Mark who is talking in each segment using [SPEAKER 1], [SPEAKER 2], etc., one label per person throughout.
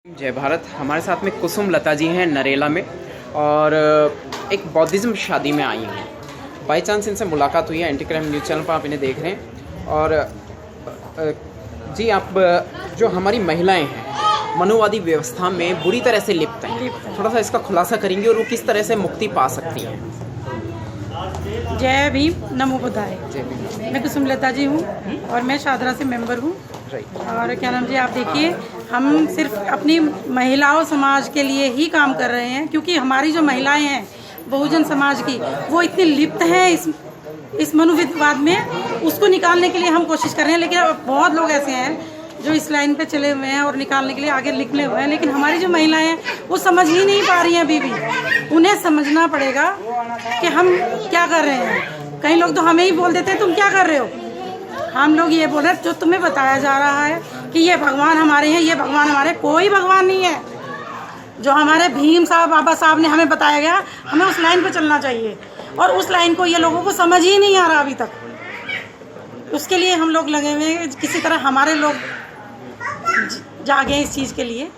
[SPEAKER 1] जय भारत। हमारे साथ में कुसुम लता जी हैं नरेला में और एक बौद्धिज्म शादी में आई हैं। बाई चांस इनसे मुलाकात हुई है, एंटी क्राइम न्यूज़ चैनल पर आप इन्हें देख रहे हैं। और जी आप जो हमारी महिलाएं हैं मनुवादी व्यवस्था में बुरी तरह से लिप्त हैं, थोड़ा सा इसका खुलासा करेंगे और वो किस तरह से मुक्ति पा सकती हैं।
[SPEAKER 2] जय भीम, नमो बुद्धाय।
[SPEAKER 1] जय भीम।
[SPEAKER 2] मैं कुसुम लता जी हूँ और मैं शादरा से मेंबर हूँ। और क्या नाम जी, आप देखिए हम सिर्फ अपनी महिलाओं समाज के लिए ही काम कर रहे हैं, क्योंकि हमारी जो महिलाएं हैं बहुजन समाज की, वो इतनी लिप्त हैं इस मनुवाद में, उसको निकालने के लिए हम कोशिश कर रहे हैं। लेकिन बहुत लोग ऐसे हैं जो इस लाइन पे चले हुए हैं और निकालने के लिए आगे निकले हुए हैं, लेकिन हमारी जो महिलाएं हैं वो समझ ही नहीं पा रही हैं अभी भी। उन्हें समझना पड़ेगा कि हम क्या कर रहे हैं। कई लोग तो हमें ही बोल देते हैं तुम क्या कर रहे हो। हम लोग ये बोल रहे हैं जो तुम्हें बताया जा रहा है कि ये भगवान हमारे हैं, ये भगवान हमारे, कोई भगवान नहीं है। जो हमारे भीम साहब, बाबा साहब ने हमें बताया गया, हमें उस लाइन पे चलना चाहिए। और उस लाइन को ये लोगों को समझ ही नहीं आ रहा अभी तक। उसके लिए हम लोग लगे हुए हैं, किसी तरह हमारे लोग जागे इस चीज़ के लिए।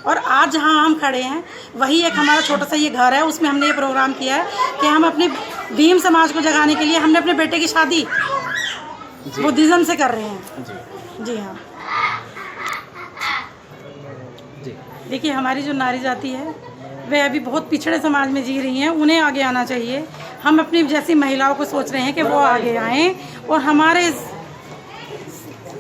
[SPEAKER 2] और आज जहाँ हम खड़े हैं वही एक हमारा छोटा सा ये घर है, उसमें हमने ये प्रोग्राम किया है कि हम अपने भीम समाज को जगाने के लिए हमने अपने बेटे की शादी बुद्धिज्म से कर रहे हैं। जी हाँ। देखिए हमारी जो नारी जाति है वे अभी बहुत पिछड़े समाज में जी रही हैं, उन्हें आगे आना चाहिए। हम अपनी जैसी महिलाओं को सोच रहे हैं कि वो आगे आएँ और हमारे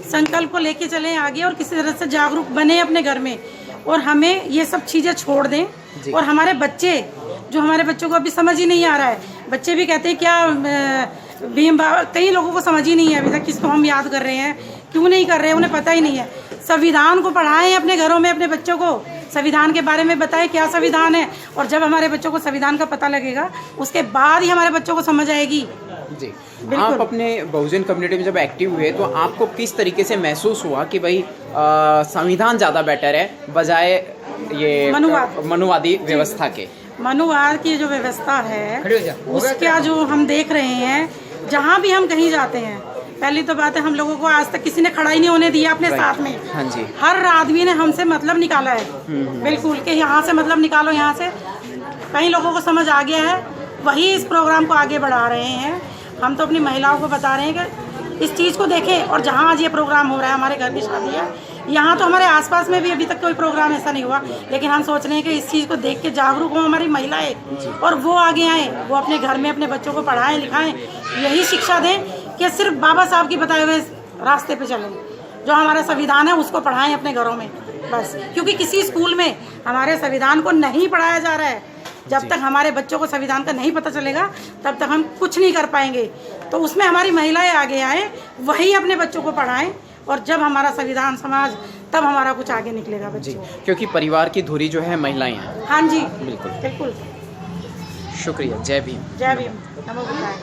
[SPEAKER 2] संकल्प को लेके चलें आगे, और किसी तरह से जागरूक बने अपने घर में, और हमें ये सब चीज़ें छोड़ दें। और हमारे बच्चे, जो हमारे बच्चों को अभी समझ ही नहीं आ रहा है, बच्चे भी कहते हैं क्या भीम बाबा, कई लोगों को समझ ही नहीं है अभी तक किसको हम याद कर रहे हैं, क्यों नहीं कर रहे हैं, उन्हें पता ही नहीं है। संविधान को पढ़ाएं अपने घरों में, अपने बच्चों को संविधान के बारे में बताएं क्या संविधान है। और जब हमारे बच्चों को संविधान का पता लगेगा उसके बाद ही हमारे बच्चों को समझ आएगी।
[SPEAKER 1] जी, आप अपने बहुजन कम्युनिटी में जब एक्टिव हुए तो आपको किस तरीके से महसूस हुआ कि भाई संविधान ज़्यादा बेटर है बजाय ये मनुवादी व्यवस्था के?
[SPEAKER 2] मनुवाद की जो व्यवस्था है उसका जो हम देख रहे हैं, जहाँ भी हम कहीं जाते हैं, पहली तो बात है हम लोगों को आज तक किसी ने खड़ा ही नहीं होने दिया अपने साथ में।
[SPEAKER 1] हाँ जी।
[SPEAKER 2] हर आदमी ने हमसे मतलब निकाला है, बिल्कुल कि यहाँ से मतलब निकालो, यहाँ से। कई लोगों को समझ आ गया है, वही इस प्रोग्राम को आगे बढ़ा रहे हैं। हम तो अपनी महिलाओं को बता रहे हैं कि इस चीज़ को देखें। और जहाँ आज ये प्रोग्राम हो रहा है, हमारे घर की शादी है, यहाँ तो हमारे आसपास में भी अभी तक कोई प्रोग्राम ऐसा नहीं हुआ, लेकिन हम सोच रहे हैं कि इस चीज़ को देख के जागरूक हो हमारी महिलाएं और वो आगे आएँ, वो अपने घर में अपने बच्चों को पढ़ाएं लिखाएं, यही शिक्षा दें कि सिर्फ बाबा साहब की बताए हुए रास्ते पे चलें। जो हमारा संविधान है उसको पढ़ाएं अपने घरों में बस, क्योंकि किसी स्कूल में हमारे संविधान को नहीं पढ़ाया जा रहा है। जब तक हमारे बच्चों को संविधान का नहीं पता चलेगा तब तक हम कुछ नहीं कर पाएंगे। तो उसमें हमारी महिलाएं आगे आएँ, वही अपने बच्चों को पढ़ाएं, और जब हमारा संविधान समाज, तब हमारा कुछ आगे निकलेगा बच्चे।
[SPEAKER 1] क्योंकि परिवार की धुरी जो है महिलाएं हैं।
[SPEAKER 2] हाँ जी,
[SPEAKER 1] बिल्कुल
[SPEAKER 2] बिल्कुल।
[SPEAKER 1] शुक्रिया। जय भीम।
[SPEAKER 2] जय भीम, नमो बुद्धाय।